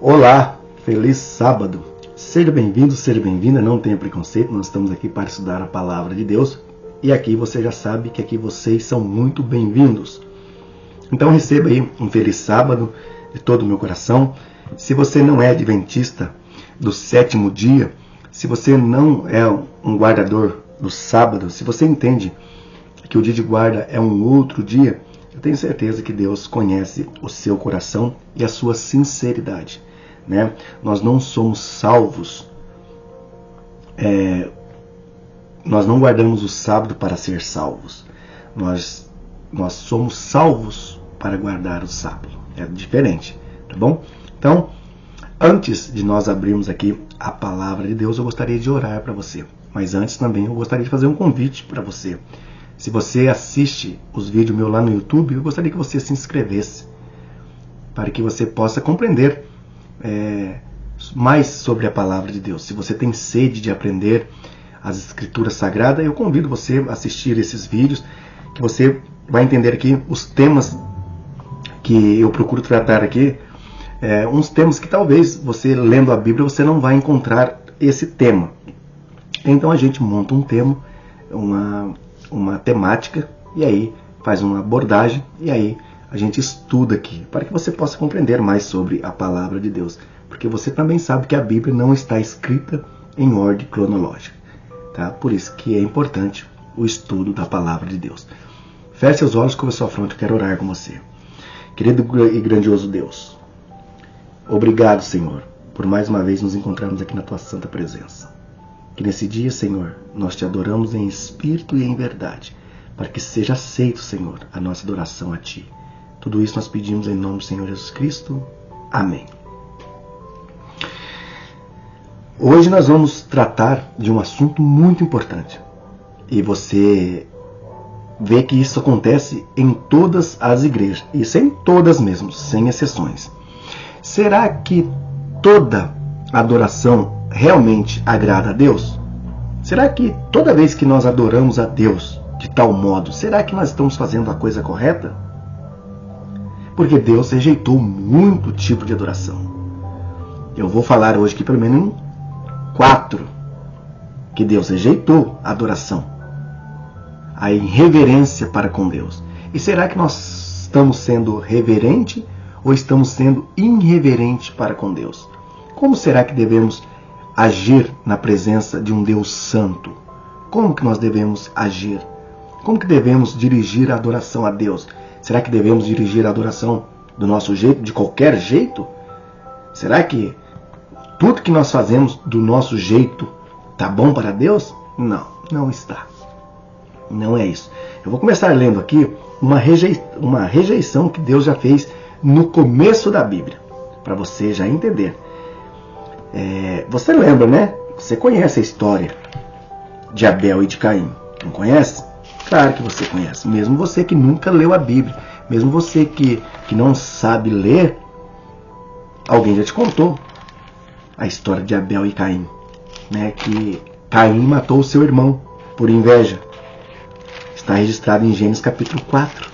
Olá, feliz sábado. Seja bem-vindo, seja bem-vinda, não tenha preconceito, nós estamos aqui para estudar a palavra de Deus e aqui você já sabe que aqui vocês são muito bem-vindos. Então receba aí um feliz sábado de todo o meu coração. Se você não é adventista do sétimo dia, se você não é um guardador do sábado, se você entende que o dia de guarda é um outro dia, eu tenho certeza que Deus conhece o seu coração e a sua sinceridade. Né? Nós não somos salvos, nós não guardamos o sábado para ser salvos. Nós somos salvos para guardar o sábado. É diferente, tá bom? Então, antes de nós abrirmos aqui a palavra de Deus, eu gostaria de orar para você. Mas antes também eu gostaria de fazer um convite para você. Se você assiste os vídeos meus lá no YouTube, eu gostaria que você se inscrevesse para que você possa compreender mais sobre a palavra de Deus. Se você tem sede de aprender as escrituras sagradas, eu convido você a assistir esses vídeos, que você vai entender aqui os temas que eu procuro tratar aqui, uns temas que talvez você lendo a Bíblia você não vai encontrar esse tema. Então a gente monta um tema, uma temática, e aí faz uma abordagem, e aí a gente estuda aqui, para que você possa compreender mais sobre a palavra de Deus. Porque você também sabe que a Bíblia não está escrita em ordem cronológica. Tá? Por isso que é importante o estudo da palavra de Deus. Feche seus olhos, curva sua fronte, eu quero orar com você. Querido e grandioso Deus, obrigado, Senhor, por mais uma vez nos encontrarmos aqui na Tua santa presença. Que nesse dia, Senhor, nós Te adoramos em espírito e em verdade, para que seja aceito, Senhor, a nossa adoração a Ti. Tudo isso nós pedimos em nome do Senhor Jesus Cristo. Amém. Hoje nós vamos tratar de um assunto muito importante. E você vê que isso acontece em todas as igrejas. Isso é em todas mesmo, sem exceções. Será que toda adoração realmente agrada a Deus? Será que toda vez que nós adoramos a Deus de tal modo, será que nós estamos fazendo a coisa correta? Porque Deus rejeitou muito tipo de adoração. Eu vou falar hoje aqui pelo menos 4 que Deus rejeitou a adoração, a irreverência para com Deus. E será que nós estamos sendo reverente ou estamos sendo irreverente para com Deus? Como será que devemos agir na presença de um Deus santo? Como que nós devemos agir? Como que devemos dirigir a adoração a Deus? Será que devemos dirigir a adoração do nosso jeito, de qualquer jeito? Será que tudo que nós fazemos do nosso jeito está bom para Deus? Não, não está. Não é isso. Eu vou começar lendo aqui uma rejeição que Deus já fez no começo da Bíblia, para você já entender. Você lembra, né? Você conhece a história de Abel e de Caim, não conhece? Claro que você conhece, mesmo você que nunca leu a Bíblia, mesmo você que não sabe ler, alguém já te contou a história de Abel e Caim, né? Que Caim matou o seu irmão por inveja. Está registrado em Gênesis capítulo 4.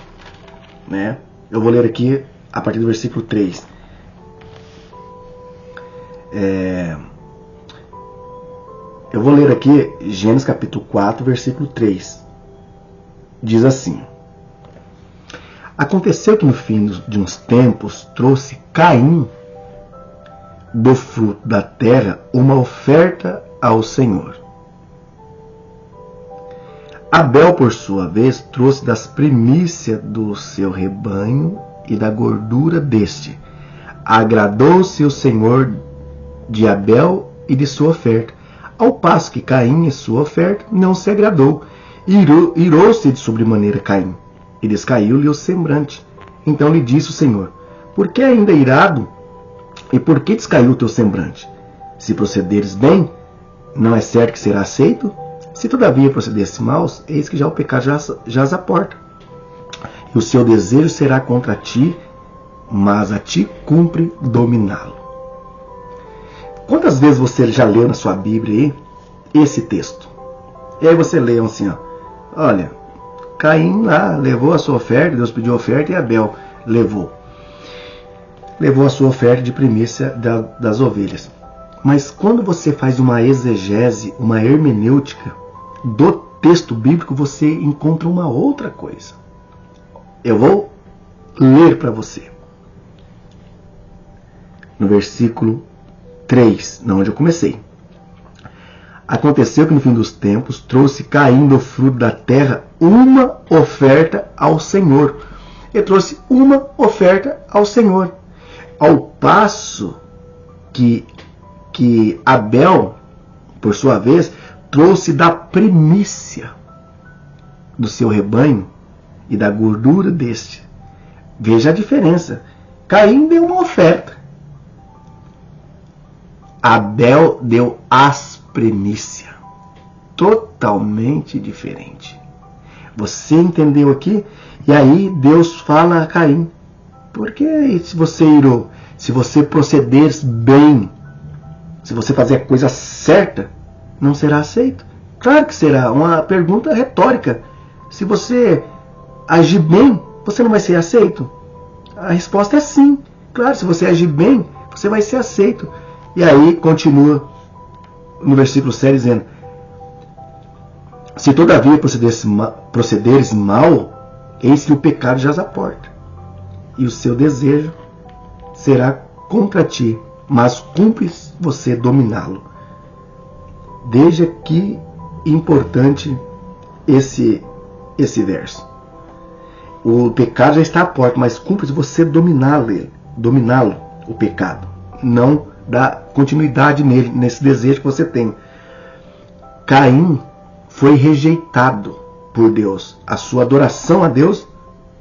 Né? Eu vou ler aqui a partir do versículo 3. Eu vou ler aqui Gênesis capítulo 4, versículo 3. Diz assim: Aconteceu que no fim de uns tempos trouxe Caim do fruto da terra uma oferta ao Senhor. Abel, por sua vez, trouxe das primícias do seu rebanho e da gordura deste. Agradou-se o Senhor de Abel e de sua oferta, ao passo que Caim e sua oferta não se agradou. Irou-se de sobremaneira Caim, e descaiu-lhe o semblante. Então lhe disse o Senhor: Por que ainda irado? E por que descaiu o teu semblante? Se procederes bem, não é certo que será aceito? Se todavia procedesse maus, eis que já o pecado jaz à porta. E o seu desejo será contra ti, mas a ti cumpre dominá-lo. Quantas vezes você já leu na sua Bíblia aí esse texto? E aí você lê assim, olha, Caim lá levou a sua oferta, Deus pediu a oferta e Abel levou. levou a sua oferta de primícia das ovelhas. Mas quando você faz uma exegese, uma hermenêutica do texto bíblico, você encontra uma outra coisa. Eu vou ler para você. No versículo 3, onde eu comecei. Aconteceu que no fim dos tempos trouxe Caim do fruto da terra uma oferta ao Senhor. Ele trouxe uma oferta ao Senhor. Ao passo que Abel, por sua vez, trouxe da primícia do seu rebanho e da gordura deste. Veja a diferença. Caim deu uma oferta. Abel deu as primícias. Totalmente diferente. Você entendeu aqui? E aí Deus fala a Caim: porque se você irou, se você procederes bem, se você fazer a coisa certa, não será aceito? Claro que será. Uma pergunta retórica. Se você agir bem, você não vai ser aceito? A resposta é sim. Claro, se você agir bem, você vai ser aceito. E aí continua no versículo 7 dizendo: se todavia procederes mal, eis que o pecado jaz à porta, e o seu desejo será contra ti, mas cumpre você dominá-lo. Veja que importante esse verso. O pecado já está à porta, mas cumpre você dominá-lo, o pecado. Não dar continuidade nele, nesse desejo que você tem. Caim foi rejeitado por Deus. A sua adoração a Deus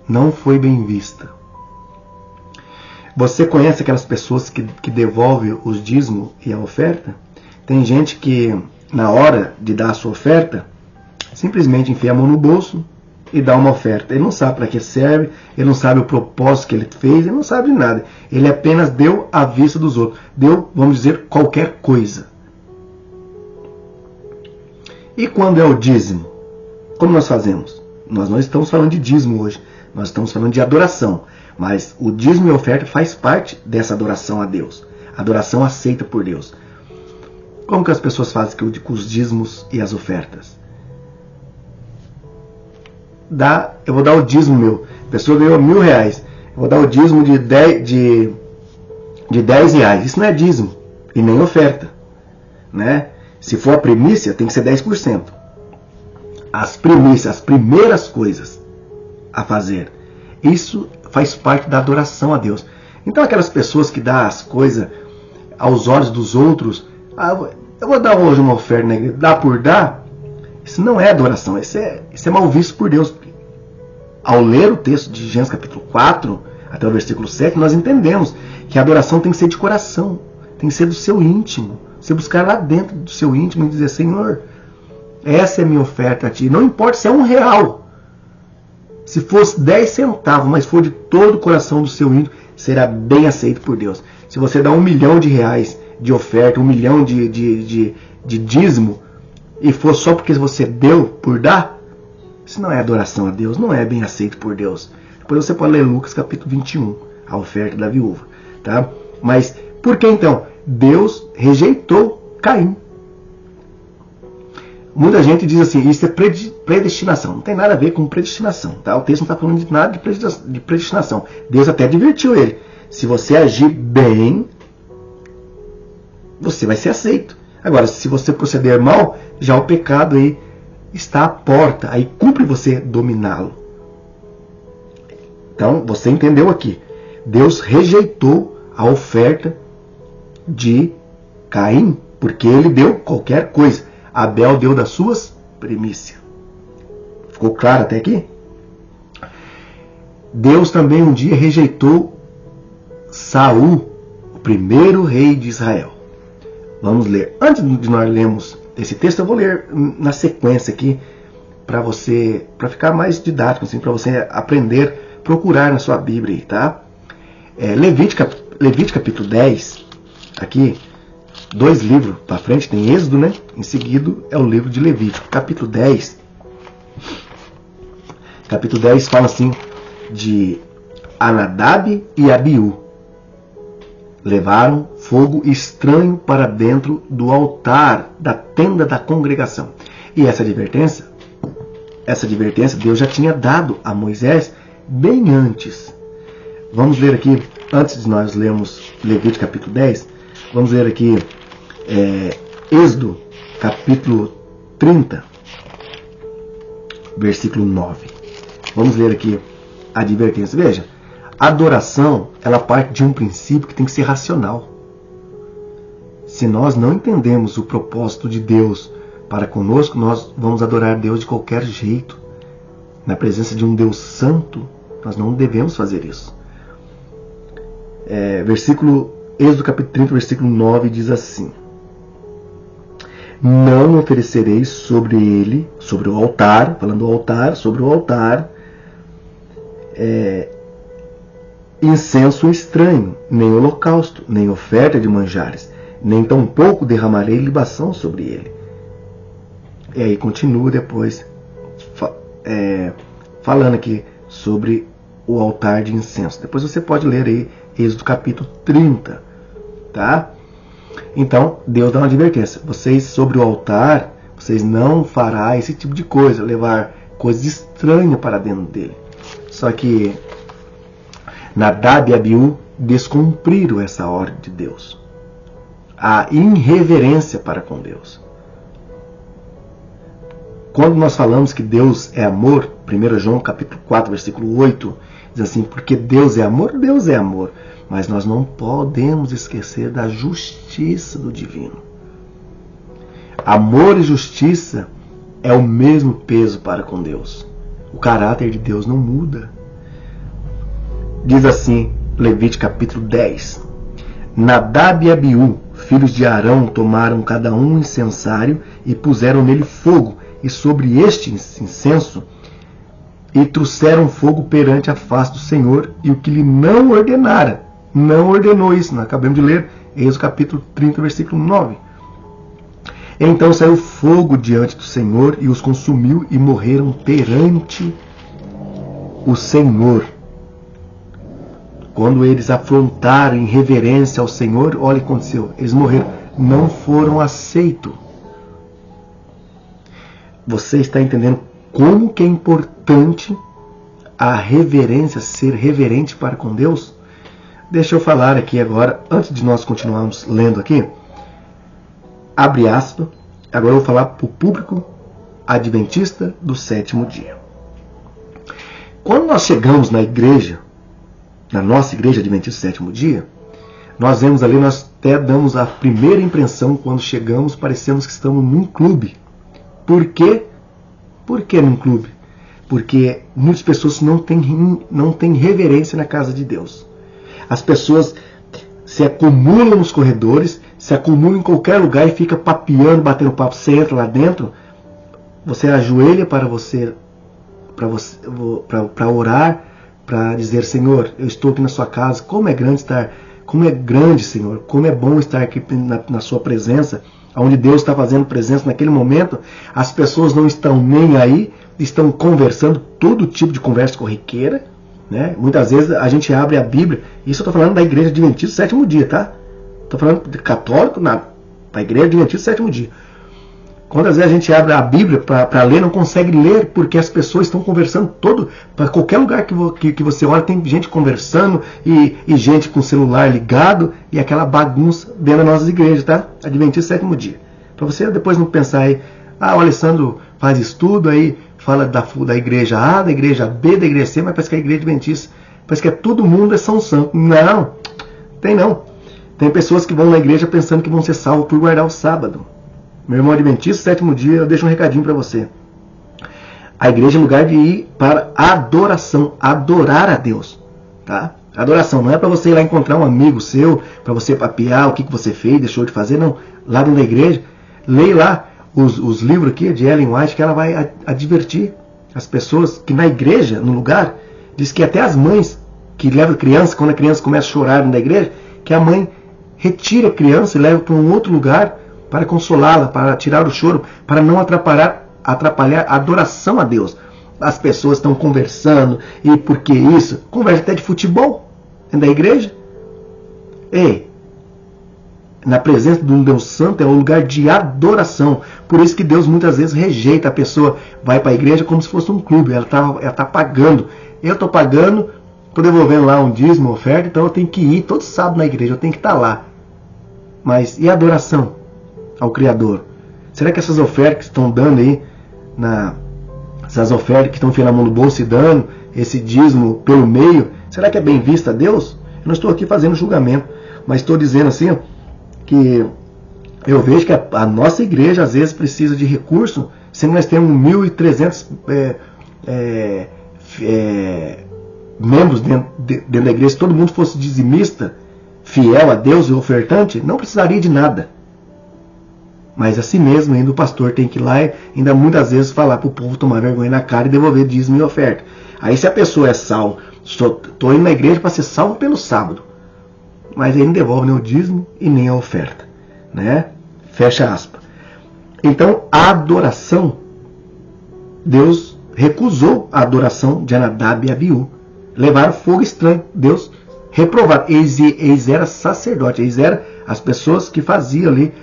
não foi bem vista. Você conhece aquelas pessoas que devolvem os dízimos e a oferta? Tem gente que, na hora de dar a sua oferta, simplesmente enfia a mão no bolso e dá uma oferta. Ele não sabe para que serve, ele não sabe o propósito que ele fez, ele não sabe de nada. Ele apenas deu à vista dos outros. Deu, vamos dizer, qualquer coisa. E quando é o dízimo? Como nós fazemos? Nós não estamos falando de dízimo hoje, nós estamos falando de adoração. Mas o dízimo e a oferta faz parte dessa adoração a Deus. Adoração aceita por Deus. Como que as pessoas fazem com os dízimos e as ofertas? Eu vou dar o dízimo meu. A pessoa ganhou R$1.000. Eu vou dar o dízimo de 10 reais. Isso não é dízimo e nem oferta, né? Se for a primícia, tem que ser 10%. As primícias, as primeiras coisas a fazer. Isso faz parte da adoração a Deus. Então aquelas pessoas que dão as coisas aos olhos dos outros, eu vou dar hoje uma oferta, né? Dá por dar. Isso não é adoração, isso é mal visto por Deus. Ao ler o texto de Gênesis capítulo 4, até o versículo 7, nós entendemos que a adoração tem que ser de coração, tem que ser do seu íntimo. Você buscar lá dentro do seu íntimo e dizer: Senhor, essa é a minha oferta a Ti. Não importa se é R$1. Se fosse 10 centavos, mas for de todo o coração do seu íntimo, será bem aceito por Deus. Se você dá R$1 milhão de oferta, R$1 milhão de dízimo, e for só porque você deu por dar, isso não é adoração a Deus, não é bem aceito por Deus. Depois você pode ler Lucas capítulo 21, a oferta da viúva. Tá? Mas por que então? Deus rejeitou Caim. Muita gente diz assim: isso é predestinação. Não tem nada a ver com predestinação. Tá? O texto não está falando de nada de predestinação. Deus até advertiu ele: se você agir bem, você vai ser aceito. Agora, se você proceder mal, já o pecado aí está à porta. Aí cumpre você dominá-lo. Então, você entendeu aqui. Deus rejeitou a oferta de Caim, porque ele deu qualquer coisa. Abel deu das suas primícias. Ficou claro até aqui? Deus também um dia rejeitou Saul, o primeiro rei de Israel. Vamos ler. Antes de nós lermos esse texto, eu vou ler na sequência aqui, para ficar mais didático, assim, para você aprender, procurar na sua Bíblia aí, tá? Levítico capítulo 10, aqui, 2 livros para frente, tem Êxodo, né? Em seguida é o livro de Levítico. Capítulo 10 fala assim de Anadab e Abiú. levaram fogo estranho para dentro do altar da tenda da congregação. E essa advertência Deus já tinha dado a Moisés bem antes. Vamos ler aqui, antes de nós lermos Levítico capítulo 10, vamos ler aqui Êxodo capítulo 30, versículo 9. Vamos ler aqui a advertência. Veja, a adoração, ela parte de um princípio que tem que ser racional. Se nós não entendemos o propósito de Deus para conosco, nós vamos adorar Deus de qualquer jeito. Na presença de um Deus santo, nós não devemos fazer isso. Êxodo capítulo 30, versículo 9 diz assim: não oferecereis sobre ele, sobre o altar, falando do altar, sobre o altar, incenso estranho, nem holocausto, nem oferta de manjares, nem tampouco derramarei libação sobre ele. E aí continua depois falando aqui sobre o altar de incenso. Depois você pode ler aí Êxodo capítulo 30, tá? Então, Deus dá uma advertência. Vocês, sobre o altar, vocês não farão esse tipo de coisa, levar coisas estranhas para dentro dele. Só que Nadab e Abiú descumpriram essa ordem de Deus. A irreverência para com Deus. Quando nós falamos que Deus é amor, 1 João capítulo 4, versículo 8, diz assim: porque Deus é amor, Deus é amor. Mas nós não podemos esquecer da justiça do divino. Amor e justiça é o mesmo peso para com Deus. O caráter de Deus não muda. Diz assim, Levítico capítulo 10. Nadab e Abiú, filhos de Arão, tomaram cada um um incensário e puseram nele fogo, e sobre este incenso e trouxeram fogo perante a face do Senhor, e o que lhe não ordenara, não ordenou isso. Nós acabamos de ler Êxodo capítulo 30, versículo 9. Então saiu fogo diante do Senhor e os consumiu, e morreram perante o Senhor. Quando eles afrontaram em reverência ao Senhor, olha o que aconteceu. Eles morreram, não foram aceitos. Você está entendendo como que é importante a reverência, ser reverente para com Deus? Deixa eu falar aqui agora, antes de nós continuarmos lendo aqui, abre aspas, agora eu vou falar para o público adventista do sétimo dia. Quando nós chegamos na igreja, na nossa igreja adventista do sétimo dia, nós vemos ali, nós até damos a primeira impressão quando chegamos, parecemos que estamos num clube. Por quê? Por que num clube? Porque muitas pessoas não têm reverência na casa de Deus. As pessoas se acumulam nos corredores, se acumulam em qualquer lugar e fica papeando, batendo papo. Você entra lá dentro, você ajoelha para orar, para dizer: Senhor, eu estou aqui na sua casa, como é grande estar, como é grande, Senhor, como é bom estar aqui na sua presença, onde Deus está fazendo presença naquele momento. As pessoas não estão nem aí, estão conversando, todo tipo de conversa corriqueira, né? Muitas vezes a gente abre a Bíblia, isso eu estou falando da igreja adventista do sétimo dia, tá? Estou falando de católico, da igreja adventista do sétimo dia. Quantas vezes a gente abre a Bíblia para ler, não consegue ler, porque as pessoas estão conversando para qualquer lugar que você olha, tem gente conversando e gente com o celular ligado, e aquela bagunça dentro das nossas igrejas, tá? Adventista sétimo dia. Para você depois não pensar aí, o Alessandro faz estudo, aí fala da igreja A, da igreja B, da igreja C, mas parece que a igreja adventista, parece que todo mundo é São Santo. Não, não. Tem pessoas que vão na igreja pensando que vão ser salvos por guardar o sábado. Meu irmão adventista, sétimo dia, eu deixo um recadinho para você. A igreja é lugar de ir para adoração, adorar a Deus, tá? Adoração não é para você ir lá encontrar um amigo seu, para você papear o que você fez, deixou de fazer, não. Lá dentro da igreja, leia lá os livros aqui de Ellen White, que ela vai advertir as pessoas que na igreja, no lugar, diz que até as mães que levam a criança, quando a criança começa a chorar dentro da igreja, que a mãe retira a criança e leva para um outro lugar para consolá-la, para tirar o choro, para não atrapalhar a adoração a Deus. As pessoas estão conversando, e por que isso? Conversa até de futebol dentro da igreja. Ei, na presença de um Deus santo é um lugar de adoração. Por isso que Deus muitas vezes rejeita a pessoa. Vai para a igreja como se fosse um clube. Ela tá pagando. Eu estou pagando, estou devolvendo lá um dízimo, uma oferta, então eu tenho que ir todo sábado na igreja. Eu tenho que estar lá. Mas e a adoração ao Criador? Será que essas ofertas que estão dando aí, essas ofertas que estão enfiando a mão no bolso e dando, esse dízimo pelo meio, será que é bem vista a Deus? Eu não estou aqui fazendo julgamento, mas estou dizendo assim, ó, que eu vejo que a nossa igreja às vezes precisa de recurso, sendo que nós temos 1.300 membros dentro da igreja. Se todo mundo fosse dizimista, fiel a Deus e ofertante, não precisaria de nada. Mas assim mesmo ainda o pastor tem que ir lá e ainda muitas vezes falar para o povo tomar vergonha na cara e devolver dízimo e oferta. Aí se a pessoa é salva, estou indo na igreja para ser salvo pelo sábado, mas ele não devolve nem o dízimo e nem a oferta, né? Fecha aspas. Então a adoração, Deus recusou a adoração de Anadab e Abiú. Levaram fogo estranho. Deus reprovado. Eles eram sacerdotes, eles eram as pessoas que faziam ali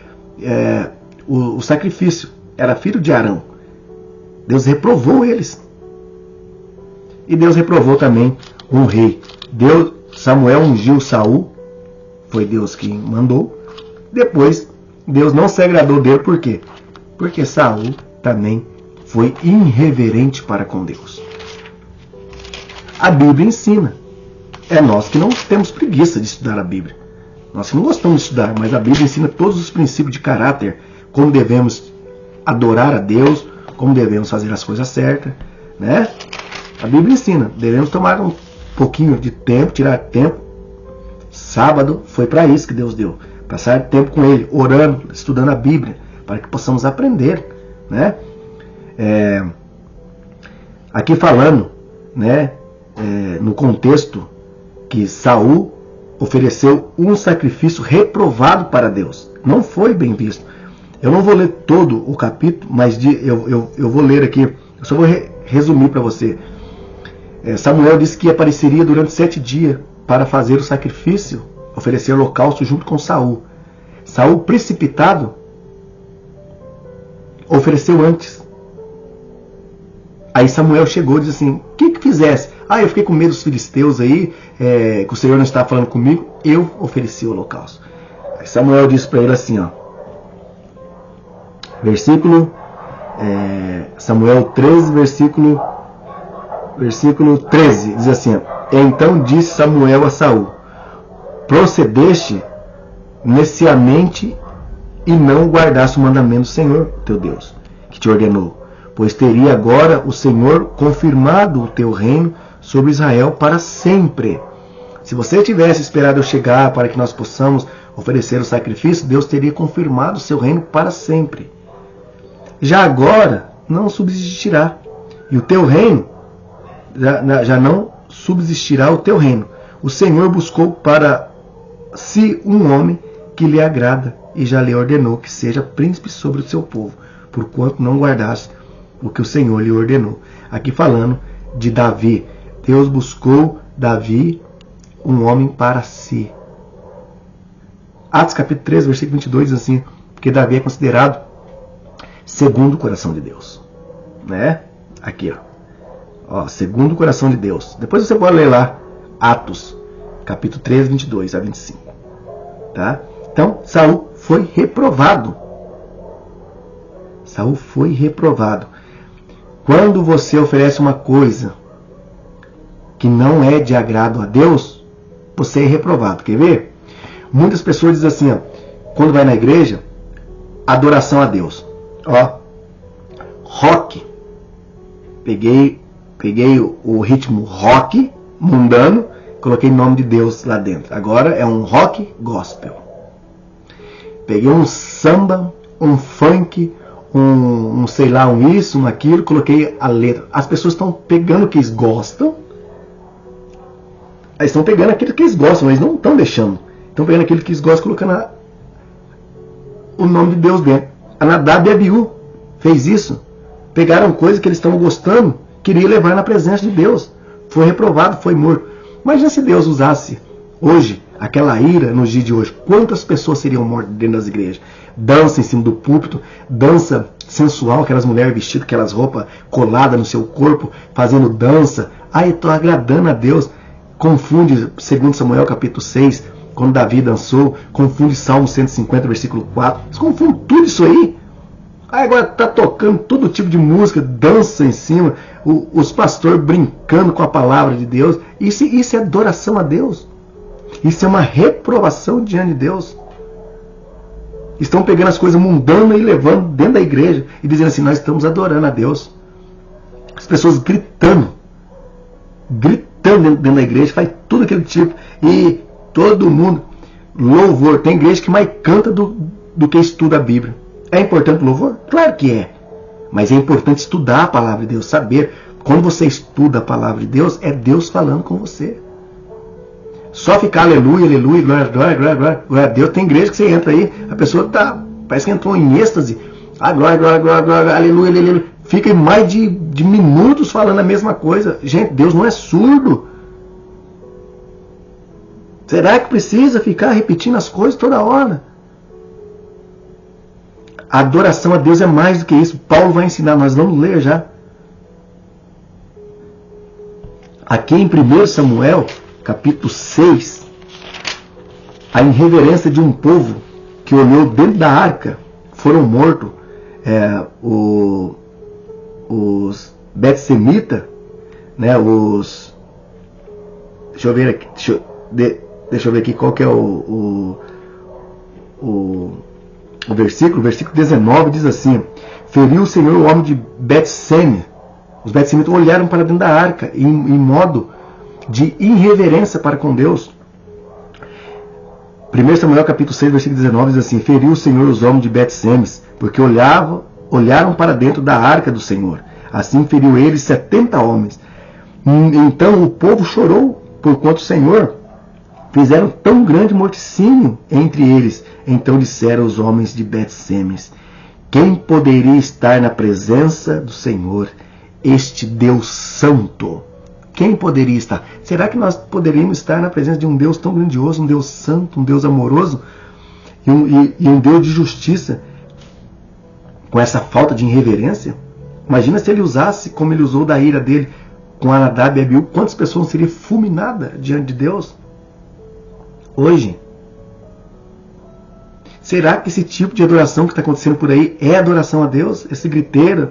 o sacrifício. Era filho de Arão. Deus reprovou eles. E Deus reprovou também um rei. Samuel ungiu Saul. Foi Deus que mandou. Depois, Deus não se agradou dele. Por quê? Porque Saul também foi irreverente para com Deus. A Bíblia ensina. É nós que não temos preguiça de estudar a Bíblia. Nós que não gostamos de estudar, mas a Bíblia ensina todos os princípios de caráter, como devemos adorar a Deus, como devemos fazer as coisas certas, né? A Bíblia ensina. Devemos tomar um pouquinho de tempo, tirar tempo. Sábado foi para isso que Deus deu. Passar tempo com Ele, orando, estudando a Bíblia, para que possamos aprender, né? Aqui falando, né? No contexto que Saul ofereceu um sacrifício reprovado para Deus. Não foi bem visto. Eu não vou ler todo o capítulo, mas eu vou ler aqui. Eu só vou resumir para você. Samuel disse que apareceria durante 7 dias para fazer o sacrifício, oferecer o holocausto junto com Saul. Saul, precipitado, ofereceu antes. Aí Samuel chegou e disse assim: o que fizesse? Eu fiquei com medo dos filisteus aí, que o Senhor não estava falando comigo. Eu ofereci o holocausto. Aí Samuel disse para ele assim, ó, versículo Samuel 13, versículo 13, diz assim, ó, então disse Samuel a Saul: procedeste neciamente e não guardaste o mandamento do Senhor teu Deus, que te ordenou, pois teria agora o Senhor confirmado o teu reino sobre Israel para sempre. Se você tivesse esperado eu chegar para que nós possamos oferecer o sacrifício, Deus teria confirmado o seu reino para sempre. Já agora não subsistirá, e o teu reino já não subsistirá o teu reino. O Senhor buscou para si um homem que lhe agrada, e já lhe ordenou que seja príncipe sobre o seu povo, porquanto não guardaste o que o Senhor lhe ordenou. Aqui falando de Davi. Deus buscou Davi um homem para si. Atos capítulo 3, versículo 22 diz assim: porque Davi é considerado segundo o coração de Deus, né? Aqui, ó, segundo o coração de Deus. Depois você pode ler lá Atos capítulo 3, 22 a 25, tá? Então Saul foi reprovado. Saul foi reprovado. Quando você oferece uma coisa que não é de agrado a Deus, você é reprovado. Quer ver? Muitas pessoas dizem assim, ó, quando vai na igreja, adoração a Deus. Ó, rock. Peguei o ritmo rock mundano, coloquei o nome de Deus lá dentro. Agora é um rock gospel. Peguei um samba, um funk, um sei lá, um isso, um aquilo, coloquei a letra. As pessoas estão pegando o que eles gostam. Eles estão pegando aquilo que eles gostam, mas não estão deixando. Estão pegando aquilo que eles gostam, colocando o nome de Deus dentro. Anadab e Abiú fez isso. Pegaram coisas que eles estavam gostando, queriam levar na presença de Deus. Foi reprovado, foi morto. Imagina se Deus usasse Hoje, aquela ira nos dias de hoje, quantas pessoas seriam mortas dentro das igrejas? Dança em cima do púlpito, dança sensual, aquelas mulheres vestidas, aquelas roupas coladas no seu corpo, fazendo dança. Ai, estou agradando a Deus. Confunde 2 Samuel capítulo 6, quando Davi dançou, confunde Salmo 150, versículo 4. Eles confundem tudo isso aí. Aí agora está tocando todo tipo de música, dança em cima, os pastores brincando com a palavra de Deus. Isso é adoração a Deus. Isso é uma reprovação diante de Deus. Estão pegando as coisas mundanas e levando dentro da igreja e dizendo assim, nós estamos adorando a Deus. As pessoas gritando dentro da igreja, faz tudo aquele tipo. E todo mundo, louvor. Tem igreja que mais canta do que estuda a Bíblia. É importante o louvor? Claro que é. Mas é importante estudar a palavra de Deus, saber. Quando você estuda a palavra de Deus, é Deus falando com você. Só ficar aleluia, aleluia, glória, glória, glória, glória, glória a Deus. Tem igreja que você entra aí, a pessoa parece que entrou em êxtase. Ah, glória, glória, glória, glória, aleluia, aleluia. Fica em mais de minutos falando a mesma coisa. Gente, Deus não é surdo. Será que precisa ficar repetindo as coisas toda hora? A adoração a Deus é mais do que isso. Paulo vai ensinar, nós vamos ler já. Aqui em 1 Samuel, capítulo 6, a irreverência de um povo que olhou dentro da arca, foram mortos os Bet-Semita, né, deixa eu ver aqui, deixa eu ver aqui qual que é o versículo. O versículo 19 diz assim: feriu o Senhor o homem de Bet-Seme. Os Bet-Semita olharam para dentro da arca em modo de irreverência para com Deus. 1 Samuel capítulo 6, versículo 19 diz assim: feriu o Senhor os homens de Bet-Semes, porque olharam para dentro da arca do Senhor. Assim feriu eles 70 homens. Então o povo chorou, porquanto o Senhor fizeram tão grande morticínio entre eles. Então disseram os homens de Bet-Semes: quem poderia estar na presença do Senhor, este Deus santo? Quem poderia estar? Será que nós poderíamos estar na presença de um Deus tão grandioso, um Deus santo, um Deus amoroso e um Deus de justiça, com essa falta de irreverência? Imagina se ele usasse como ele usou da ira dele com Anadab e Abiú, quantas pessoas seriam fulminadas diante de Deus hoje? Será que esse tipo de adoração que está acontecendo por aí é adoração a Deus? Esse griteiro?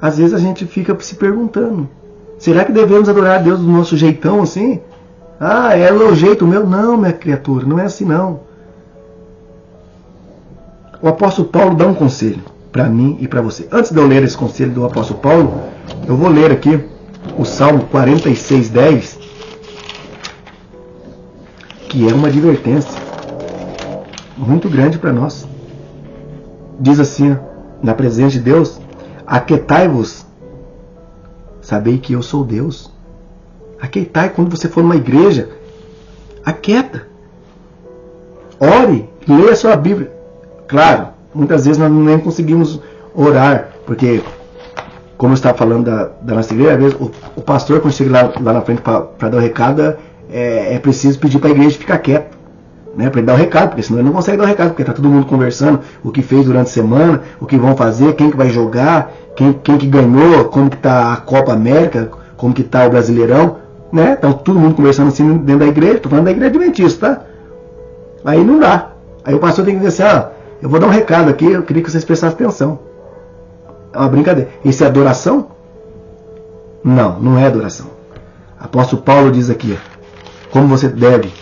Às vezes a gente fica se perguntando, será que devemos adorar a Deus do nosso jeitão assim? Ah, é o jeito meu? Não, minha criatura, não é assim não. O apóstolo Paulo dá um conselho para mim e para você. Antes de eu ler esse conselho do apóstolo Paulo, eu vou ler aqui o Salmo 46:10, que é uma advertência muito grande para nós. Diz assim, na presença de Deus: aquietai-vos, sabei que eu sou Deus. Aquietai, quando você for numa igreja, aquieta. Ore, leia a sua Bíblia. Claro, muitas vezes nós nem conseguimos orar, porque, como eu estava falando da nossa igreja, às vezes o pastor, quando chega lá na frente para dar o recado, é preciso pedir para a igreja ficar quieto, né, para ele dar o recado, porque senão ele não consegue dar o recado, porque está todo mundo conversando o que fez durante a semana, o que vão fazer, quem que vai jogar, quem que ganhou, como que está a Copa América, como que está o Brasileirão, né? Então todo mundo conversando assim dentro da igreja. Estou falando da igreja adventista, tá? Aí não dá. Aí o pastor tem que dizer assim: eu vou dar um recado aqui, eu queria que vocês prestassem atenção. É uma brincadeira. Isso é adoração? Não, não é adoração. Apóstolo Paulo diz aqui como você deve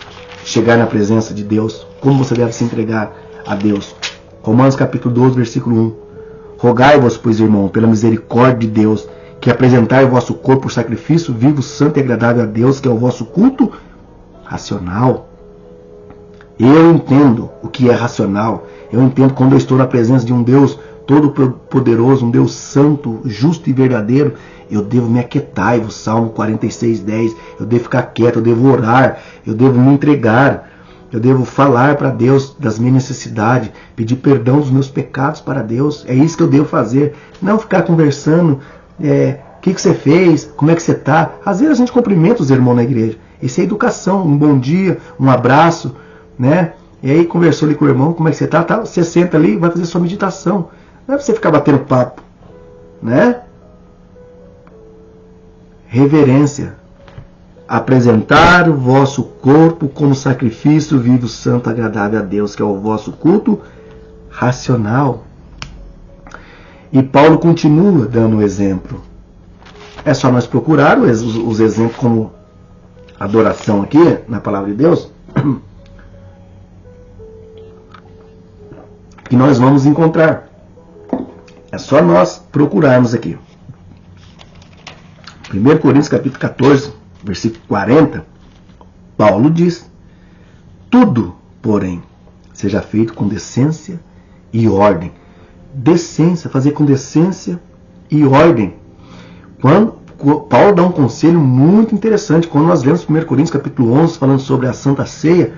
chegar na presença de Deus, como você deve se entregar a Deus. Romanos capítulo 12, versículo 1. Rogai-vos, pois, irmão, pela misericórdia de Deus, que apresentai o vosso corpo por sacrifício vivo, santo e agradável a Deus, que é o vosso culto racional. Eu entendo o que é racional. Eu entendo quando eu estou na presença de um Deus todo-poderoso, um Deus santo, justo e verdadeiro. Eu devo me aquietar, o Salmo 46:10. Eu devo ficar quieto, eu devo orar, eu devo me entregar. Eu devo falar para Deus das minhas necessidades, pedir perdão dos meus pecados para Deus. É isso que eu devo fazer. Não ficar conversando, o que você fez, como é que você está. Às vezes a gente cumprimenta os irmãos na igreja. Isso é educação, um bom dia, um abraço, né? E aí conversou ali com o irmão, como é que você tá? Você senta ali e vai fazer sua meditação. Não é pra você ficar batendo papo, né? Reverência. Apresentar o vosso corpo como sacrifício vivo, santo, agradável a Deus, que é o vosso culto racional. E Paulo continua dando o exemplo. É só nós procurar os exemplos como adoração aqui, na palavra de Deus, que nós vamos encontrar. É só nós procurarmos aqui. 1 Coríntios capítulo 14, versículo 40, Paulo diz: tudo, porém, seja feito com decência e ordem. Decência, fazer com decência e ordem. Paulo dá um conselho muito interessante. Quando nós lemos 1 Coríntios capítulo 11, falando sobre a Santa Ceia,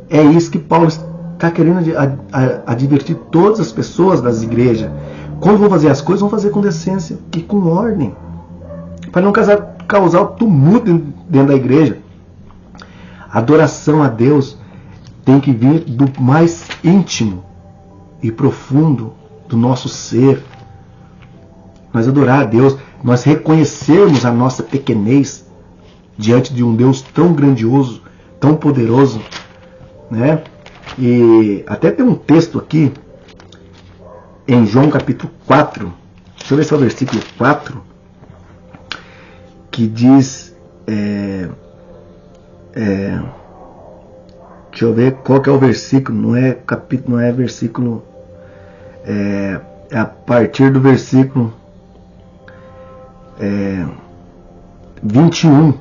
é isso que Paulo está querendo advertir todas as pessoas das igrejas. Quando vão fazer as coisas, vão fazer com decência e com ordem, para não causar o tumulto dentro da igreja. A adoração a Deus tem que vir do mais íntimo e profundo do nosso ser. Nós adorar a Deus, nós reconhecermos a nossa pequenez diante de um Deus tão grandioso, tão poderoso, né? E até tem um texto aqui em João capítulo 4, deixa eu ver se é o versículo 4, que diz, deixa eu ver qual que é o versículo, não é capítulo, não é versículo, é a partir do versículo 21.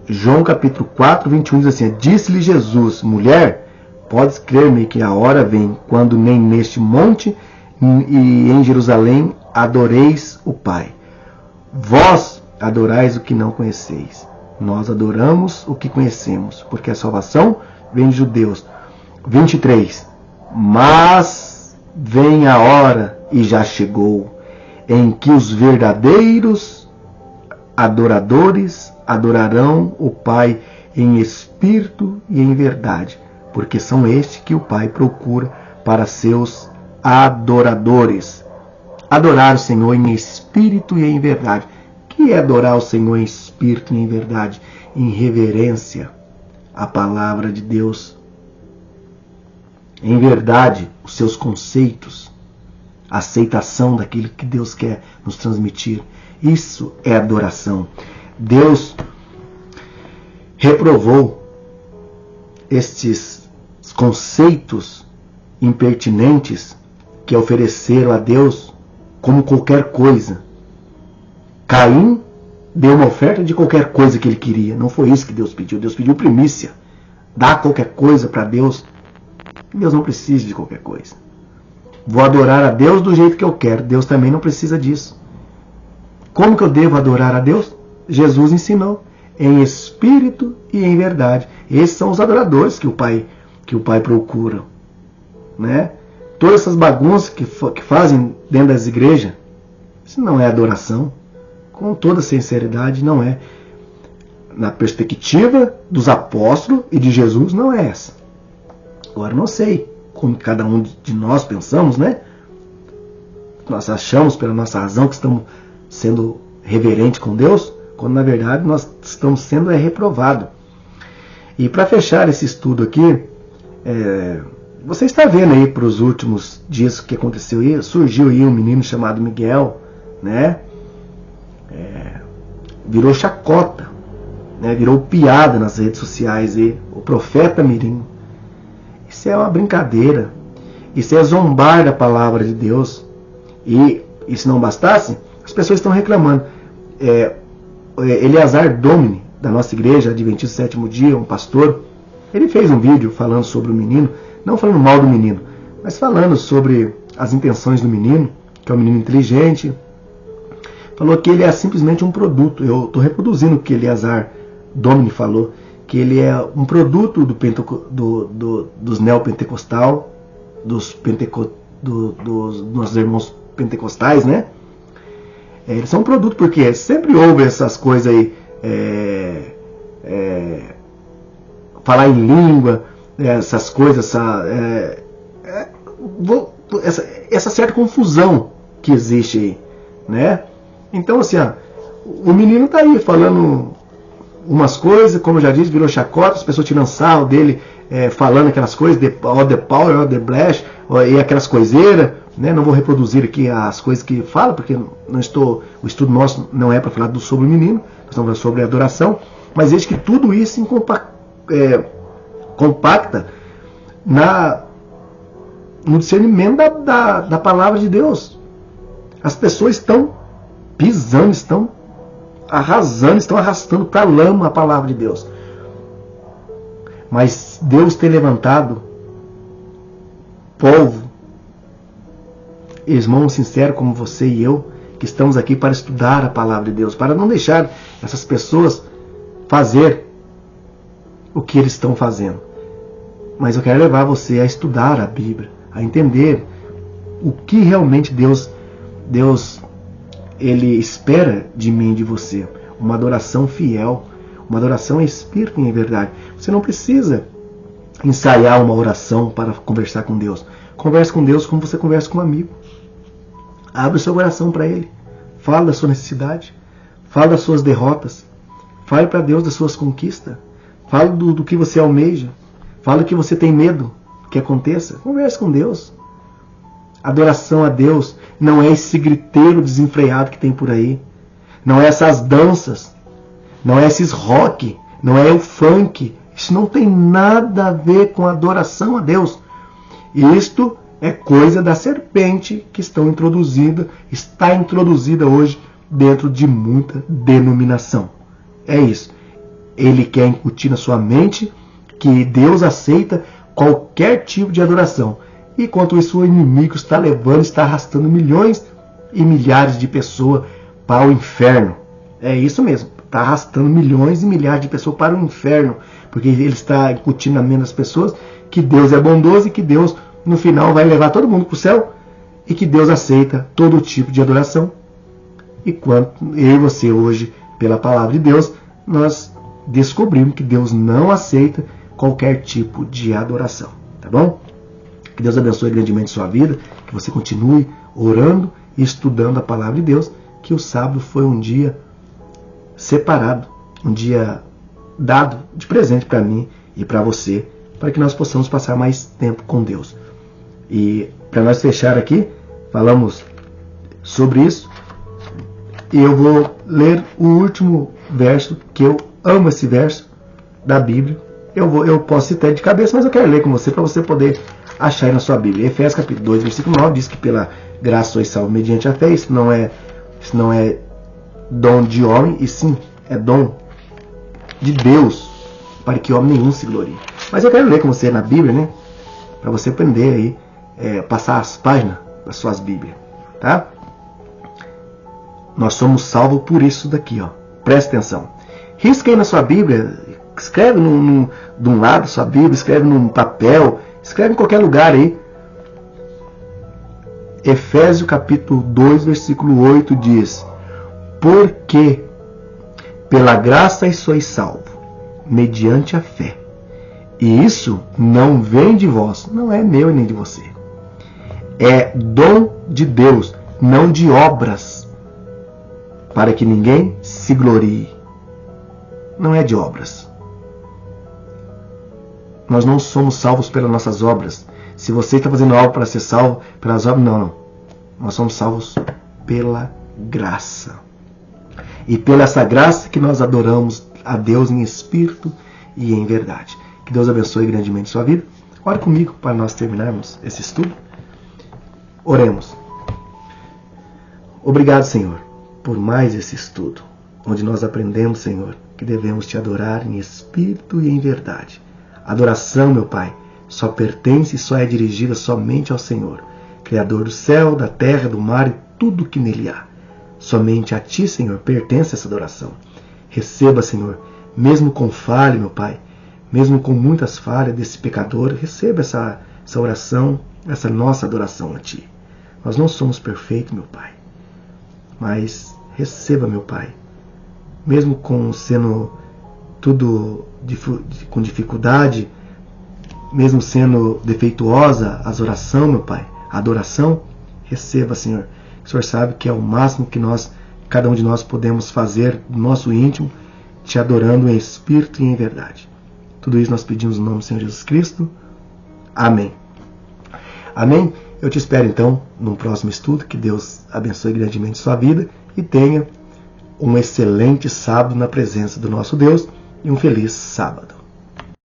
João capítulo 4, 21 diz assim: disse-lhe Jesus: mulher, podes crer-me que a hora vem, quando nem neste monte e em Jerusalém adoreis o Pai. Vós adorais o que não conheceis. Nós adoramos o que conhecemos, porque a salvação vem de judeus. 23. Mas vem a hora, e já chegou, em que os verdadeiros adoradores adorarão o Pai em espírito e em verdade, porque são estes que o Pai procura para seus adoradores. Adorar o Senhor em espírito e em verdade. O que é adorar o Senhor em espírito e em verdade? Em reverência à palavra de Deus. Em verdade, os seus conceitos, a aceitação daquilo que Deus quer nos transmitir. Isso é adoração. Deus reprovou estes conceitos impertinentes que ofereceram a Deus como qualquer coisa. Caim deu uma oferta de qualquer coisa que ele queria. Não foi isso que Deus pediu. Deus pediu primícia. Dá qualquer coisa para Deus. Deus não precisa de qualquer coisa. Vou adorar a Deus do jeito que eu quero. Deus também não precisa disso. Como que eu devo adorar a Deus? Jesus ensinou. Em espírito e em verdade. Esses são os adoradores que o Pai procura. Né? Todas essas bagunças que fazem dentro das igrejas, isso não é adoração. Com toda sinceridade, não é. Na perspectiva dos apóstolos e de Jesus, não é essa. Agora, não sei como cada um de nós pensamos, né? Nós achamos, pela nossa razão, que estamos sendo reverentes com Deus, quando na verdade nós estamos sendo reprovados. E para fechar esse estudo aqui, você está vendo aí para os últimos dias o que aconteceu aí, surgiu aí um menino chamado Miguel, né? Virou chacota, né? Virou piada nas redes sociais aí, o profeta Mirim. Isso é uma brincadeira, isso é zombar da palavra de Deus. E se não bastasse, as pessoas estão reclamando. Eleazar Domini, da nossa igreja Adventista Sétimo Dia, um pastor, ele fez um vídeo falando sobre o menino, não falando mal do menino, mas falando sobre as intenções do menino, que é um menino inteligente. Falou que ele é simplesmente um produto. Eu estou reproduzindo o que Eleazar Domini falou, que ele é um produto dos neopentecostal, dos nossos irmãos pentecostais, né? Eles são um produto porque sempre houve essas coisas aí, falar em língua, essas coisas, essa certa confusão que existe aí, né? Então, assim, o menino tá aí falando umas coisas, como eu já disse, virou chacota, as pessoas tirando sarro dele, falando aquelas coisas, the power, the blast, e aquelas coiseiras, né? Não vou reproduzir aqui as coisas que fala, porque o estudo nosso não é para falar sobre o menino, nós estamos falando sobre a adoração, mas veja que tudo isso compacta no discernimento da palavra de Deus. As pessoas estão pisando, estão arrasando, estão arrastando para a lama a palavra de Deus. Mas Deus tem levantado povo, irmãos sinceros como você e eu, que estamos aqui para estudar a palavra de Deus, para não deixar essas pessoas fazer o que eles estão fazendo. Mas eu quero levar você a estudar a Bíblia, a entender o que realmente Deus ele espera de mim e de você. Uma adoração fiel, uma adoração em espírito e em verdade. Você não precisa ensaiar uma oração para conversar com Deus. Converse com Deus como você conversa com um amigo. Abre o seu coração para Ele. Fala da sua necessidade. Fala das suas derrotas. Fale para Deus das suas conquistas. Fale do que você almeja. Fale do que você tem medo que aconteça. Converse com Deus. Adoração a Deus não é esse griteiro desenfreado que tem por aí. Não é essas danças. Não é esses rock. Não é o funk. Isso não tem nada a ver com adoração a Deus. Isto é coisa da serpente que está introduzida hoje dentro de muita denominação. É isso. Ele quer incutir na sua mente que Deus aceita qualquer tipo de adoração. E enquanto isso, o inimigo está levando, está arrastando milhões e milhares de pessoas para o inferno. É isso mesmo. Está arrastando milhões e milhares de pessoas para o inferno. Porque ele está incutindo na mente das pessoas que Deus é bondoso e que Deus, no final, vai levar todo mundo para o céu. E que Deus aceita todo tipo de adoração. E quando eu e você hoje, pela palavra de Deus, nós descobrimos que Deus não aceita qualquer tipo de adoração. Tá bom? Que Deus abençoe grandemente sua vida, que você continue orando e estudando a palavra de Deus, que o sábado foi um dia separado, um dia dado de presente para mim e para você, para que nós possamos passar mais tempo com Deus. E para nós fechar aqui, falamos sobre isso, e eu vou ler o último verso, que eu amo esse verso da Bíblia. Eu posso citar de cabeça, mas eu quero ler com você, para você poder achar aí na sua Bíblia. Efésios capítulo 2, versículo 9, diz que pela graça sois salvos mediante a fé. Isso não é dom de homem, e sim é dom de Deus, para que homem nenhum se glorie. Mas eu quero ler com você na Bíblia, né? Para você aprender aí, passar as páginas das suas Bíblias, tá? Nós somos salvos por isso daqui, ó. Presta atenção. Risca aí na sua Bíblia, escreve de um lado da sua Bíblia, escreve num papel, escreve em qualquer lugar aí. Efésios capítulo 2, versículo 8 diz: porque pela graça sois salvos, mediante a fé. E isso não vem de vós, não é meu e nem de você. É dom de Deus, não de obras, para que ninguém se glorie. Não é de obras. Nós não somos salvos pelas nossas obras. Se você está fazendo algo para ser salvo pelas obras, não. Nós somos salvos pela graça. E pela essa graça que nós adoramos a Deus em espírito e em verdade. Que Deus abençoe grandemente sua vida. Ore comigo para nós terminarmos esse estudo. Oremos. Obrigado, Senhor, por mais esse estudo, onde nós aprendemos, Senhor, que devemos te adorar em espírito e em verdade. Adoração, meu Pai, só pertence e só é dirigida somente ao Senhor, Criador do céu, da terra, do mar e tudo que nele há. Somente a Ti, Senhor, pertence essa adoração. Receba, Senhor, mesmo com falha, meu Pai, mesmo com muitas falhas desse pecador, receba essa oração, essa nossa adoração a Ti. Nós não somos perfeitos, meu Pai, mas receba, meu Pai, mesmo com sendo tudo com dificuldade, mesmo sendo defeituosa as orações, meu Pai, a adoração, receba, Senhor. O Senhor sabe que é o máximo que cada um de nós podemos fazer no nosso íntimo, te adorando em espírito e em verdade. Tudo isso nós pedimos no nome do Senhor Jesus Cristo. Amém. Amém? Eu te espero então num próximo estudo. Que Deus abençoe grandemente sua vida e tenha um excelente sábado na presença do nosso Deus e um feliz sábado.